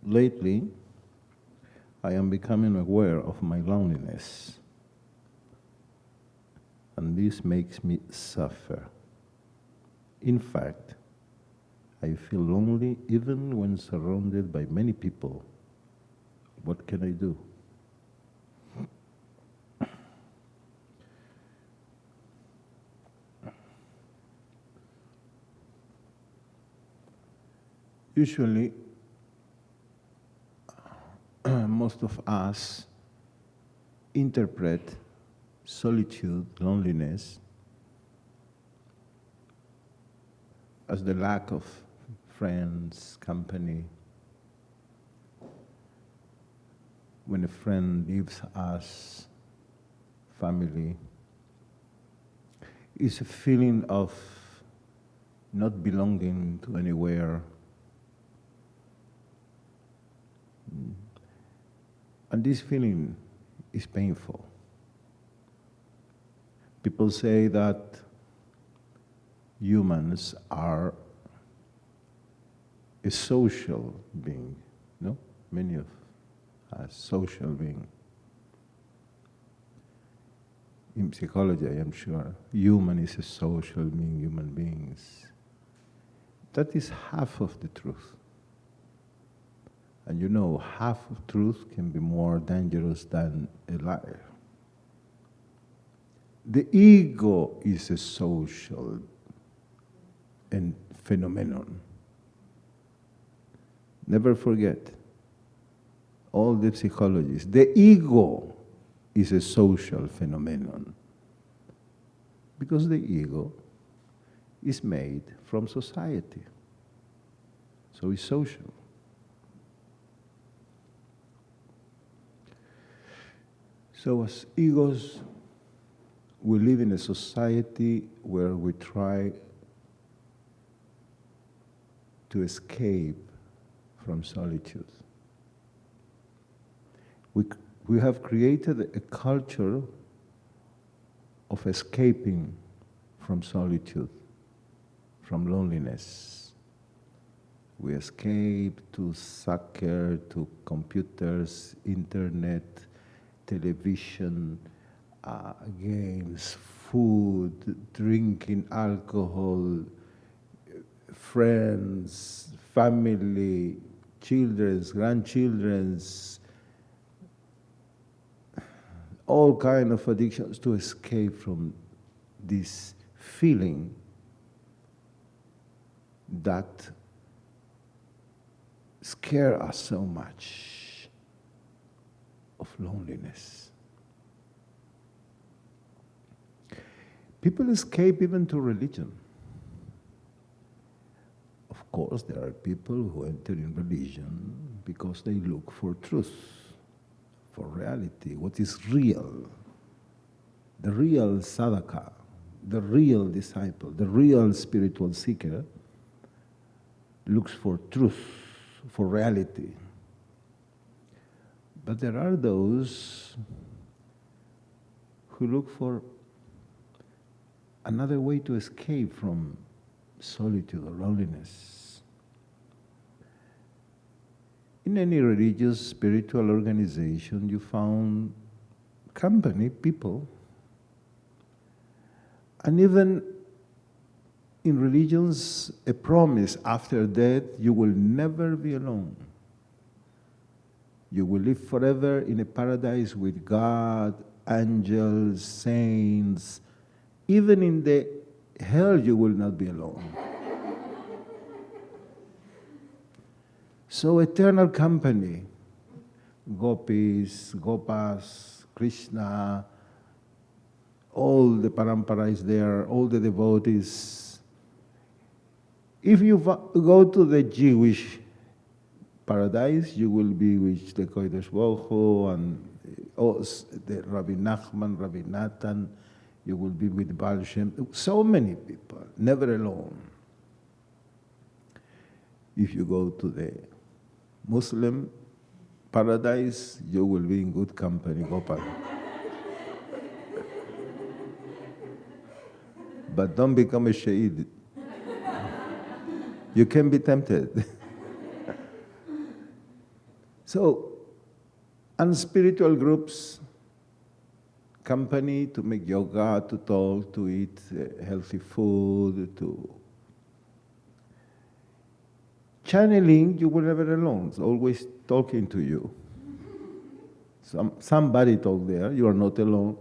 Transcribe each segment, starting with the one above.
Lately, I am becoming aware of my loneliness, and this makes me suffer. In fact, I feel lonely even when surrounded by many people. What can I do? Usually, most of us interpret solitude, loneliness, as the lack of friends, company. When a friend leaves us, family, it's a feeling of not belonging to anywhere. And this feeling is painful. People say that humans are a social being, no? Many of us, social being. In psychology, I am sure, human is a social being, human beings. That is half of the truth. And you know, half of truth can be more dangerous than a lie. The ego is a social phenomenon. Never forget, all the psychologists, the ego is a social phenomenon. Because the ego is made from society. So it's social. So as egos, we live in a society where we try to escape from solitude. We have created a culture of escaping from solitude, from loneliness. We escape to soccer, to computers, internet, television, games, food, drinking alcohol, friends, family, children's, grandchildren's, all kind of addictions to escape from this feeling that scare us so much of loneliness. People escape even to religion. Of course, there are people who enter in religion because they look for truth, for reality, what is real. The real sadhaka, the real disciple, the real spiritual seeker looks for truth, for reality. But there are those who look for another way to escape from solitude or loneliness. In any religious, spiritual organization, you found company, people, and even in religions, a promise after death, you will never be alone. You will live forever in a paradise with God, angels, saints. Even in the hell, you will not be alone. So eternal company, gopis, gopas, Krishna, all the paramparā is there, all the devotees. If you go to the Jewish paradise, you will be with the Kodesh Bohu and the Rabbi Nachman, Rabbi Natan. You will be with Baal Shem. So many people, never alone. If you go to the Muslim paradise, you will be in good company, Gopal. But don't become a shaheed. You can be tempted. So, unspiritual groups, company to make yoga, to talk, to eat healthy food, to channeling, you were never alone. It's always talking to you. Somebody talk there, you are not alone.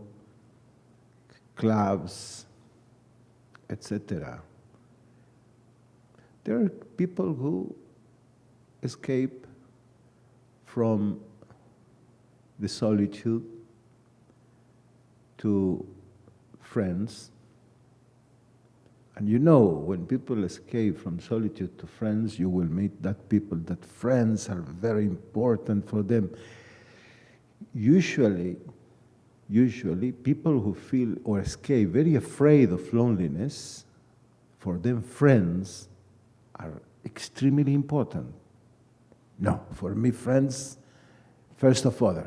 Clubs, etc. There are people who escape from the solitude to friends. And you know, when people escape from solitude to friends, you will meet that people, that friends are very important for them. Usually, people who feel or escape very afraid of loneliness, for them friends are extremely important. No, for me friends, first of all,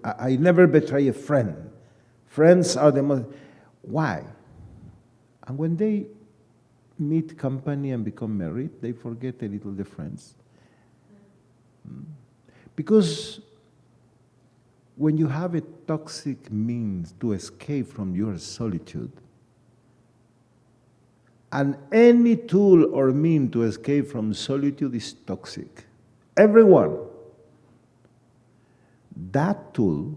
I never betray a friend. Friends are the most, why? And when they meet company and become married, they forget a little the friends. Because when you have a toxic means to escape from your solitude, and any tool or mean to escape from solitude is toxic. Everyone. That tool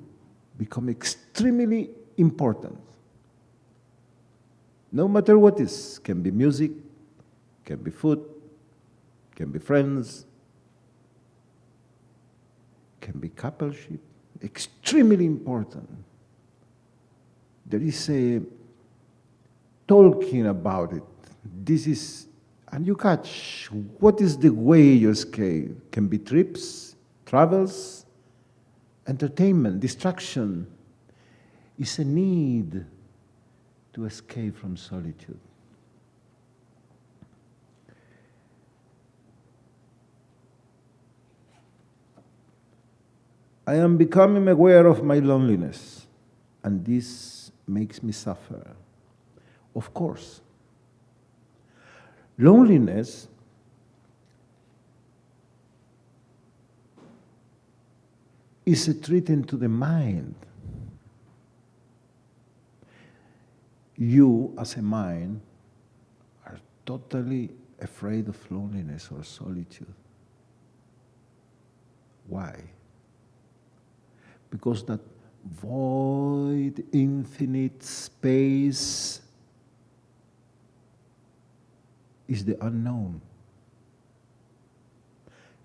becomes extremely important. No matter what is, can be music, can be food, can be friends, can be coupleship, extremely important. There is a talking about it. This is, and you catch, what is the way you escape? Can be trips, travels, entertainment, distraction. It's a need to escape from solitude. I am becoming aware of my loneliness, and this makes me suffer. Of course, loneliness is a threat to the mind. You, as a mind, are totally afraid of loneliness or solitude. Why? Because that void, infinite space is the unknown.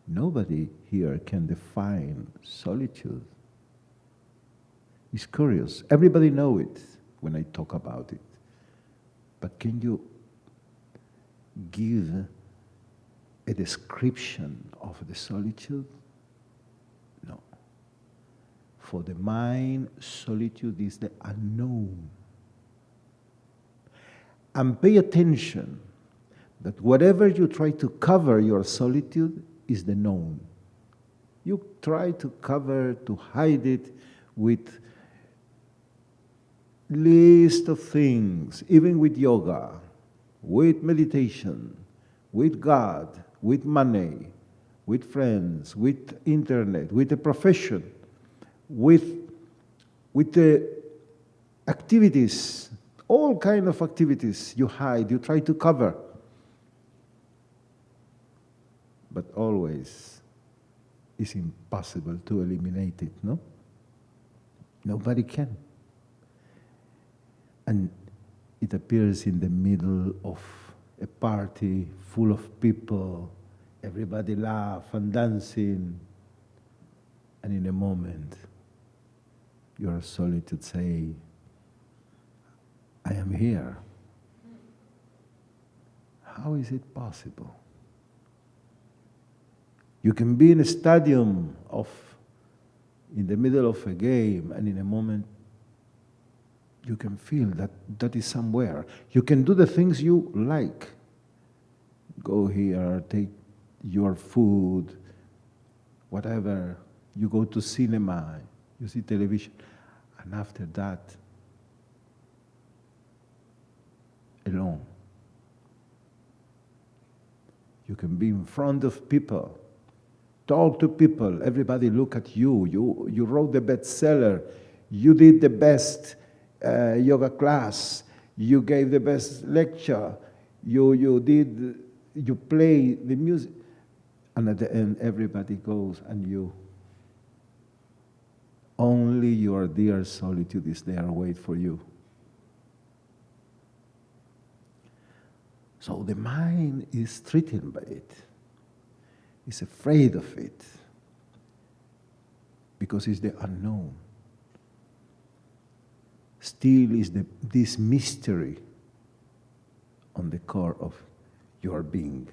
Nobody here can define solitude. It's curious. Everybody knows it when I talk about it. But can you give a description of the solitude? No. For the mind, solitude is the unknown. And pay attention that whatever you try to cover your solitude is the known. You try to cover, to hide it with list of things, even with yoga, with meditation, with God, with money, with friends, with internet, with a profession, with the activities, all kind of activities you hide, you try to cover. But always it's impossible to eliminate it, no? Nobody can. And it appears in the middle of a party full of people, everybody laugh and dancing, and in a moment, your solitude say, I am here. How is it possible? You can be in a stadium in the middle of a game, and in a moment, you can feel that is somewhere. You can do the things you like. Go here, take your food, whatever. You go to cinema, you see television. And after that, alone. You can be in front of people, talk to people, everybody look at you. You wrote the bestseller, you did the best yoga class, you gave the best lecture, you play the music, and at the end everybody goes and you. Only your dear solitude is there, wait for you. So the mind is threatened by it. It's afraid of it because it's the unknown. Still is this mystery on the core of your being.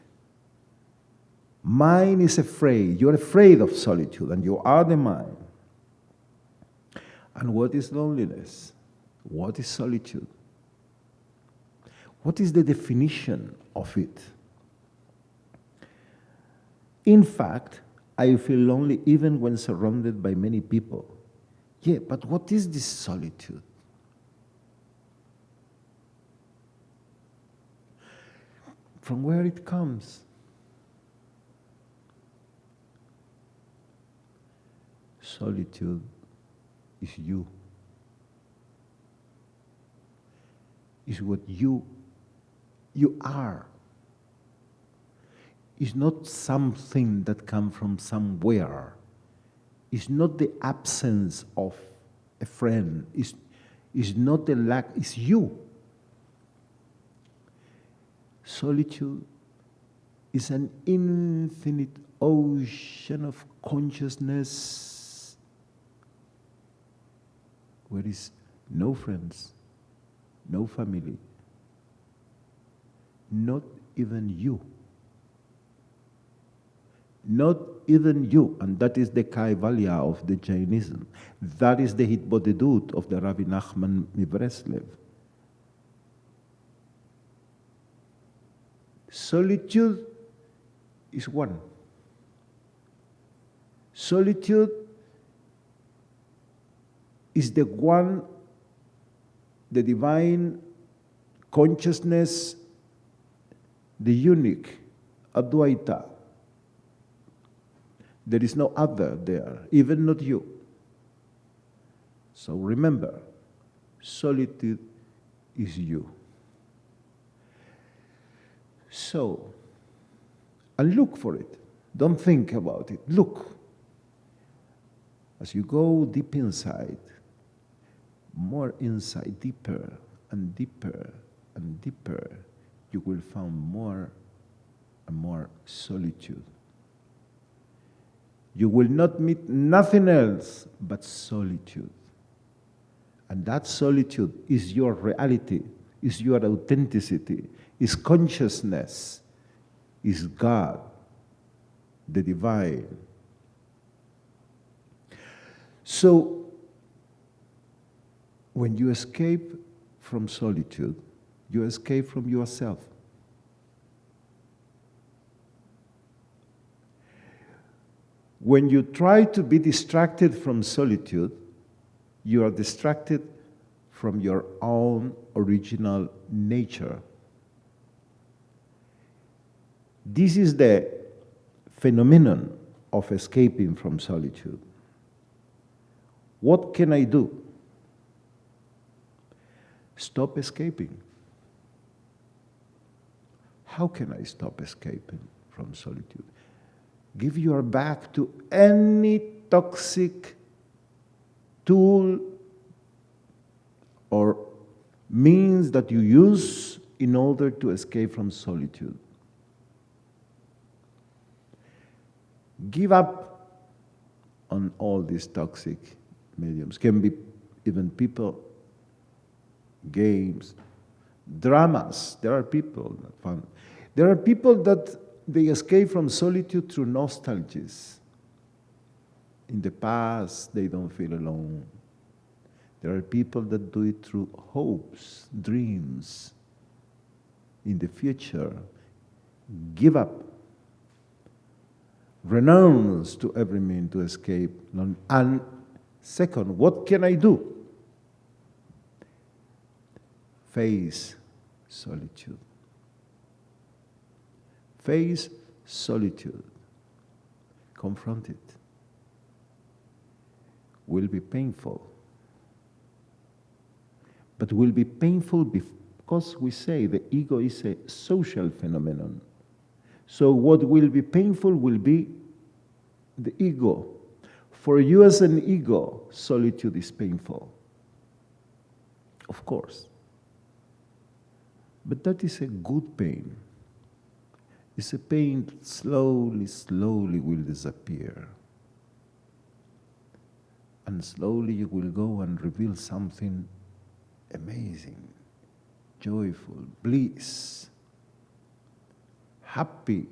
Mind is afraid. You're afraid of solitude, and you are the mind. And what is loneliness? What is solitude? What is the definition of it? In fact, I feel lonely even when surrounded by many people. Yeah, but what is this solitude? From where it comes? Solitude is you. Is what you are. It's not something that comes from somewhere. It's not the absence of a friend. It's not the lack, it's you. Solitude is an infinite ocean of consciousness where there is no friends, no family, not even you. Not even you, and that is the Kaivalya of the Jainism. That is the Avadhūta of the Rabbi Nachman Mibreslev. Solitude is one. Solitude is the one, the divine consciousness, the unique, Advaita. There is no other there, even not you. So remember, solitude is you. So, and look for it. Don't think about it. Look. As you go deep inside, more inside, deeper and deeper and deeper, you will find more and more solitude. You will not meet nothing else but solitude. And that solitude is your reality, is your authenticity, is consciousness, is God, the divine. So, when you escape from solitude, you escape from yourself. When you try to be distracted from solitude, you are distracted from your own original nature. This is the phenomenon of escaping from solitude. What can I do? Stop escaping. How can I stop escaping from solitude? Give your back to any toxic tool or means that you use in order to escape from solitude. Give up on all these toxic mediums. Can be even people, games, dramas. There are people that fun. There are people that they escape from solitude through nostalgies. In the past, they don't feel alone. There are people that do it through hopes, dreams. In the future, give up. Renounce to every means to escape. And second, what can I do? Face solitude. Face solitude. Confront it. Will be painful. But will be painful because we say the ego is a social phenomenon. So what will be painful will be the ego. For you as an ego, solitude is painful. Of course. But that is a good pain. It's a pain that slowly will disappear. And slowly you will go and reveal something amazing, joyful, bliss, happy.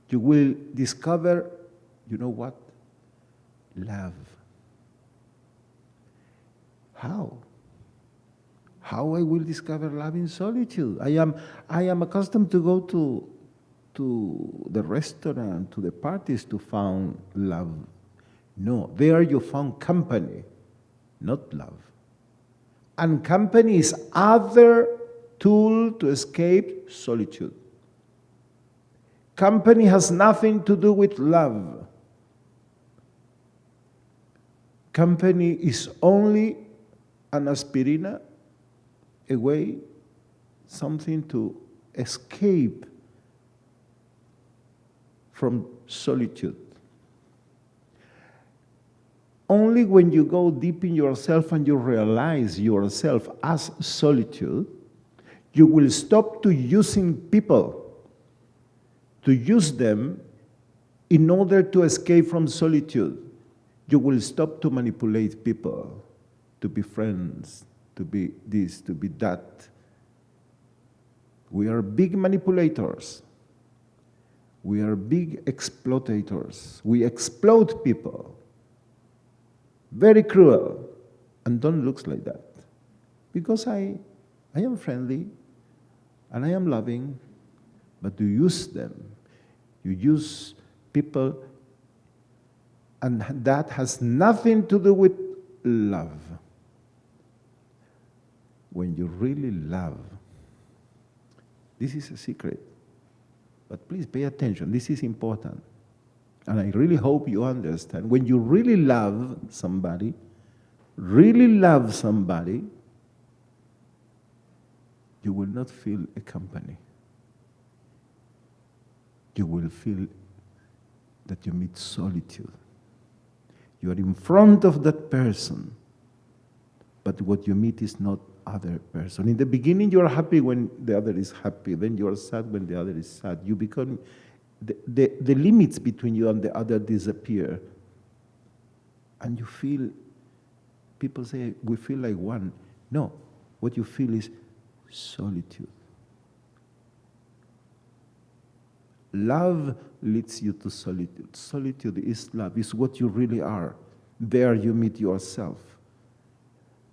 You will discover, you know what? Love. How? How I will discover love in solitude? I am accustomed to go to the restaurant, to the parties to find love. No, there you found company, not love. And company is other tool to escape solitude. Company has nothing to do with love. Company is only an aspirina, a way, something to escape from solitude. Only when you go deep in yourself and you realize yourself as solitude, you will stop to using people, to use them in order to escape from solitude. You will stop to manipulate people, to be friends, to be this, to be that. We are big manipulators. We are big exploitators. We exploit people. Very cruel. And don't look like that. Because I am friendly and I am loving, but you use them. You use people, and that has nothing to do with love. When you really love, this is a secret. But please pay attention, this is important. And I really hope you understand. When you really love somebody, you will not feel a company. You will feel that you meet solitude. You are in front of that person, but what you meet is not other person. In the beginning, you are happy when the other is happy. Then you are sad when the other is sad. You become, the limits between you and the other disappear. And you feel, people say, we feel like one. No, what you feel is solitude. Love leads you to solitude. Solitude is love, is what you really are. There you meet yourself.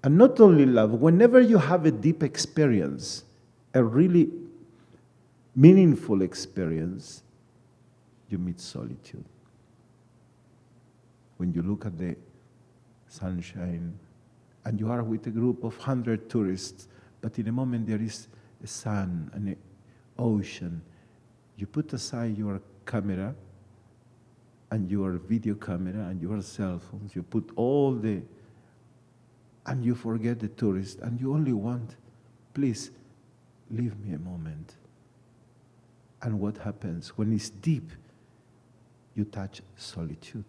And not only love, whenever you have a deep experience, a really meaningful experience, you meet solitude. when you look at the sunshine, and you are with a group of 100 tourists, but in a moment there is a sun and an ocean. You put aside your camera and your video camera and your cell phones, you put all the, and you forget the tourist, and you only want, please, leave me a moment. And what happens? When it's deep, you touch solitude.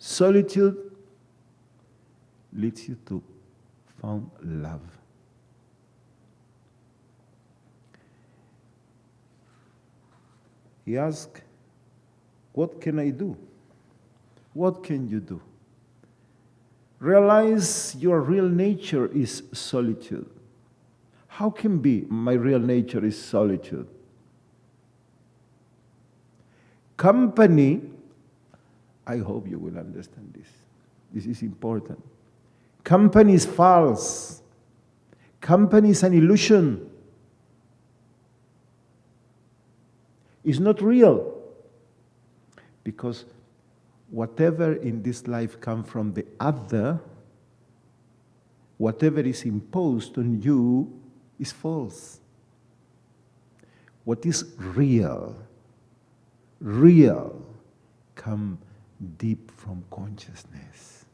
Solitude leads you to found love. He asked, what can I do? What can you do? Realize your real nature is solitude. How can be my real nature is solitude? Company, I hope you will understand this. This is important. Company is false. Company is an illusion. It's not real. Because whatever in this life comes from the other, whatever is imposed on you is false. What is real, come deep from consciousness,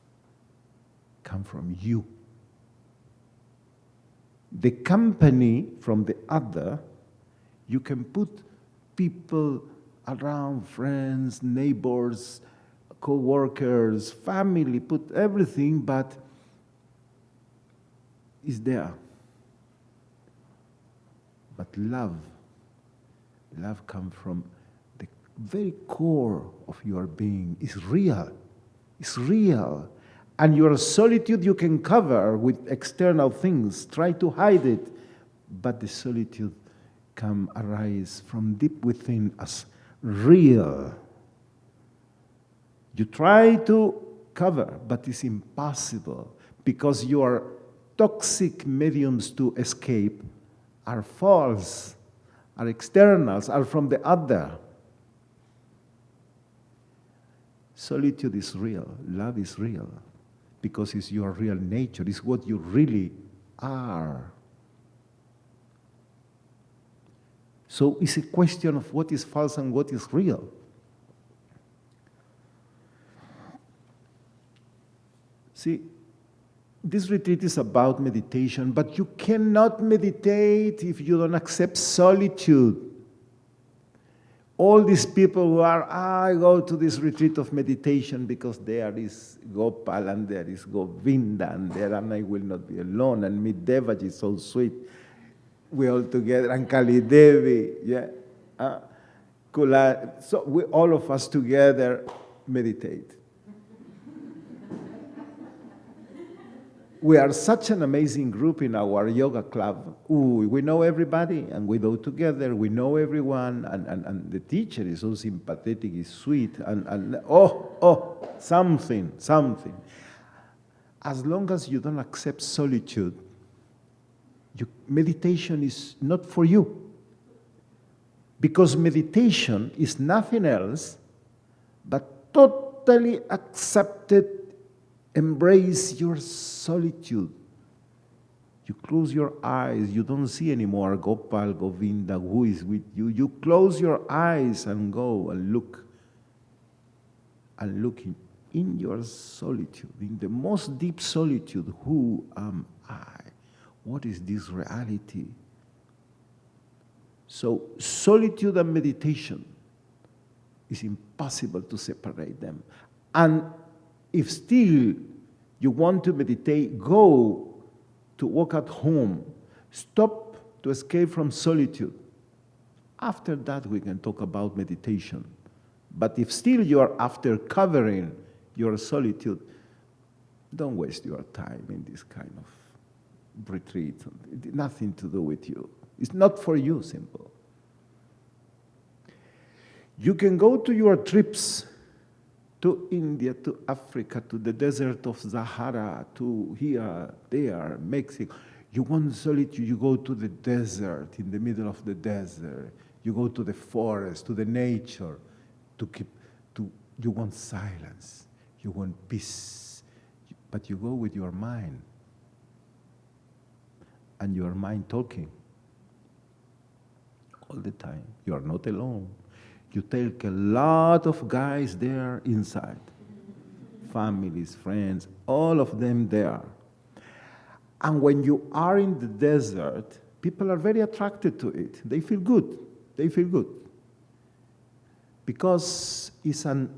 come from you. The company from the other, you can put people around, friends, neighbors, co-workers, family, put everything, but it's there. But love comes from the very core of your being. It's real. It's real. And your solitude you can cover with external things. Try to hide it. But the solitude can arise from deep within as real. You try to cover, but it's impossible because your toxic mediums to escape are false, are externals, are from the other. Solitude is real, love is real, because it's your real nature, it's what you really are. So it's a question of what is false and what is real. See, this retreat is about meditation, but you cannot meditate if you don't accept solitude. All these people who are, I go to this retreat of meditation because there is Gopal and there is Govinda and there and I will not be alone and meet Devaji, so sweet. We all together, and Kali Devi, yeah. So we, all of us together meditate. We are such an amazing group in our yoga club. Ooh, we know everybody and we go together, we know everyone, and the teacher is so sympathetic, is sweet, and something. As long as you don't accept solitude, meditation is not for you. Because meditation is nothing else but totally accepted. Embrace your solitude. You close your eyes. You don't see anymore Gopal, Govinda, who is with you. You close your eyes and go and look. And look in your solitude, in the most deep solitude. Who am I? What is this reality? So solitude and meditation, it's impossible to separate them. And if still you want to meditate, go to walk at home. Stop to escape from solitude. After that, we can talk about meditation. But if still you are after covering your solitude, don't waste your time in this kind of retreat. It nothing to do with you. It's not for you, simple. You can go to your trips to India, to Africa, to the desert of Sahara, to here, there, Mexico. You want solitude, you go to the desert, in the middle of the desert. You go to the forest, to the nature, to keep you want silence, you want peace, but you go with your mind, and your mind talking all the time. You are not alone. You take a lot of guys there inside, families, friends, all of them there. And when you are in the desert, people are very attracted to it. They feel good. They feel good. Because it's an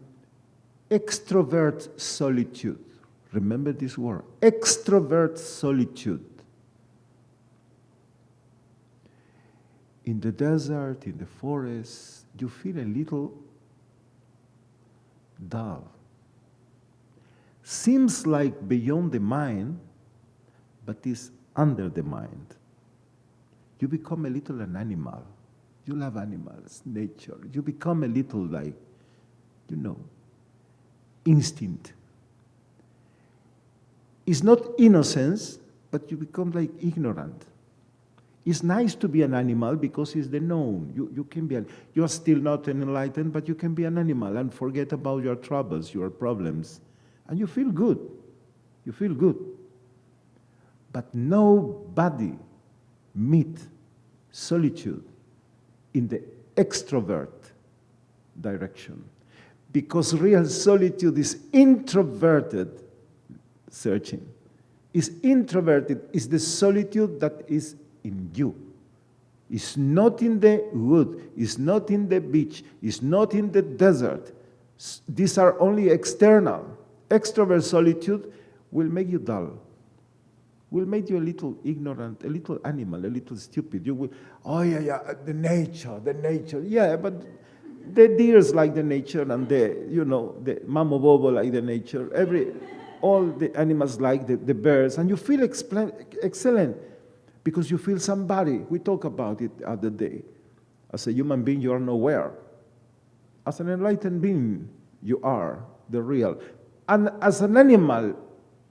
extrovert solitude. Remember this word, extrovert solitude. In the desert, in the forest, you feel a little dull. Seems like beyond the mind, but is under the mind. You become a little an animal. You love animals, nature. You become a little like, instinct. It's not innocence, but you become like ignorant. It's nice to be an animal because it's the known. You can be, you're still not enlightened, but you can be an animal and forget about your troubles, your problems. And you feel good. You feel good. But nobody meet solitude in the extrovert direction. Because real solitude is introverted searching. Is introverted, is the solitude that is in you. It's not in the wood, it's not in the beach, it's not in the desert. These are only external. Extrovert solitude will make you dull, will make you a little ignorant, a little animal, a little stupid. You will, the nature. Yeah, but the deers like the nature, and the mamo bobo like the nature. All the animals like the birds, and you feel excellent because you feel somebody. We talk about it the other day. As a human being, you are nowhere. As an enlightened being, you are the real. And as an animal,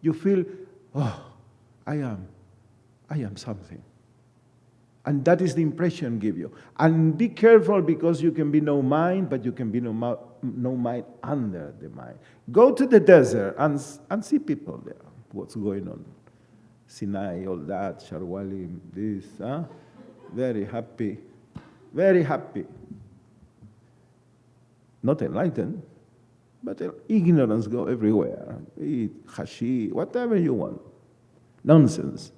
you feel, I am something. And that is the impression give you. And be careful, because you can be no mind, but you can be no mind under the mind. Go to the desert and see people there. What's going on? Sinai, all that, Sharwali, this, very happy, very happy. Not enlightened, but ignorance go everywhere. Eat hashish, whatever you want. Nonsense.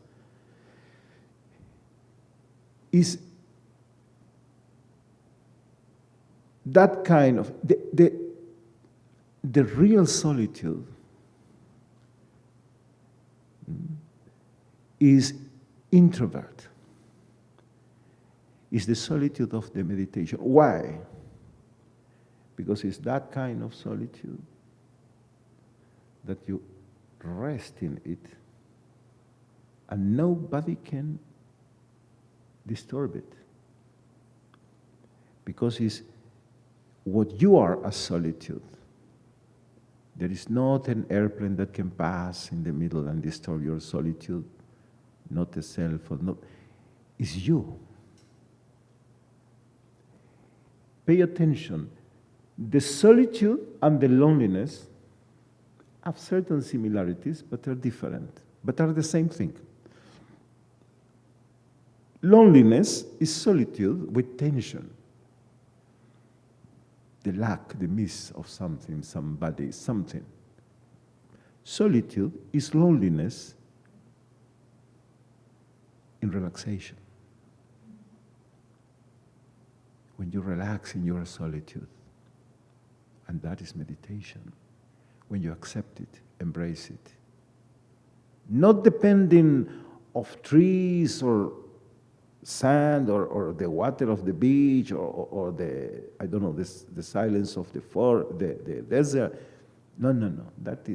Is that kind of the real solitude is introvert. Is the solitude of the meditation. Why? Because it's that kind of solitude that you rest in it and nobody can disturb it. Because it's what you are as solitude. There is not an airplane that can pass in the middle and disturb your solitude. Not a cell phone. Not. It's you. Pay attention. The solitude and the loneliness have certain similarities, but are different, but are the same thing. Loneliness is solitude with tension. The lack, the miss of something, somebody, something. Solitude is loneliness in relaxation. When you relax in your solitude. And that is meditation. When you accept it, embrace it. Not depending of trees or sand or the water of the beach or the, I don't know, the silence of the desert. No. That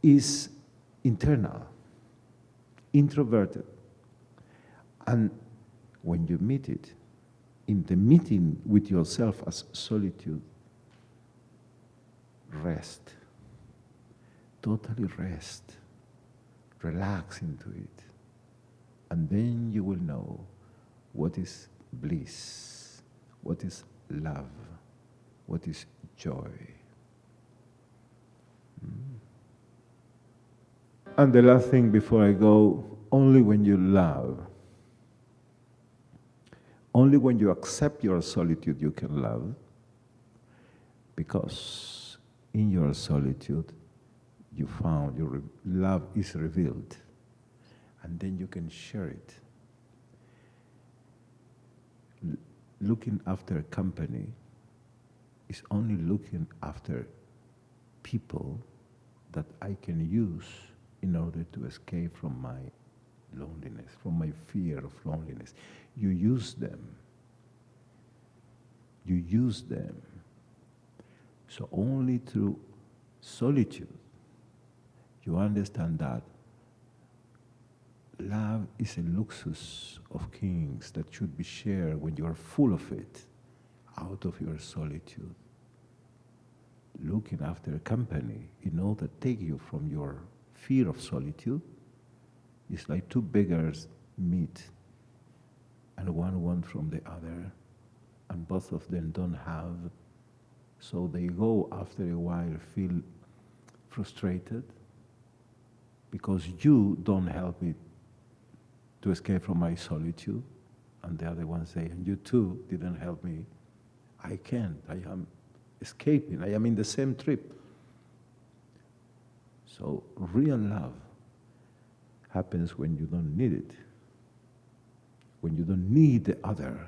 is internal, introverted. And when you meet it, in the meeting with yourself as solitude, rest, totally rest, relax into it, and then you will know what is bliss, what is love, what is joy. And the last thing before I go, only when you love, only when you accept your solitude you can love, because in your solitude you found your love is revealed, and then you can share it. Looking after company is only looking after people that I can use in order to escape from my loneliness, from my fear of loneliness. You use them. You use them. So only through solitude you understand that love is a luxus of kings that should be shared when you are full of it, out of your solitude. Looking after a company in order to take you from your fear of solitude is like two beggars meet and one wants from the other, and both of them don't have, so they go after a while feel frustrated because you don't help me to escape from my solitude, and the other one say, and you too didn't help me. I can't, I am escaping, I am in the same trip. So real love happens when you don't need it, when you don't need the other.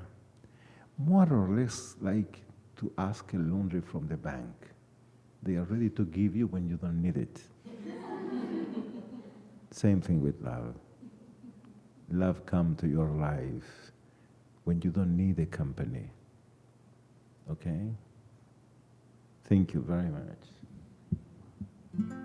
More or less like to ask a laundry from the bank. They are ready to give you when you don't need it. Same thing with love. Love comes to your life when you don't need a company. Okay? Thank you very much.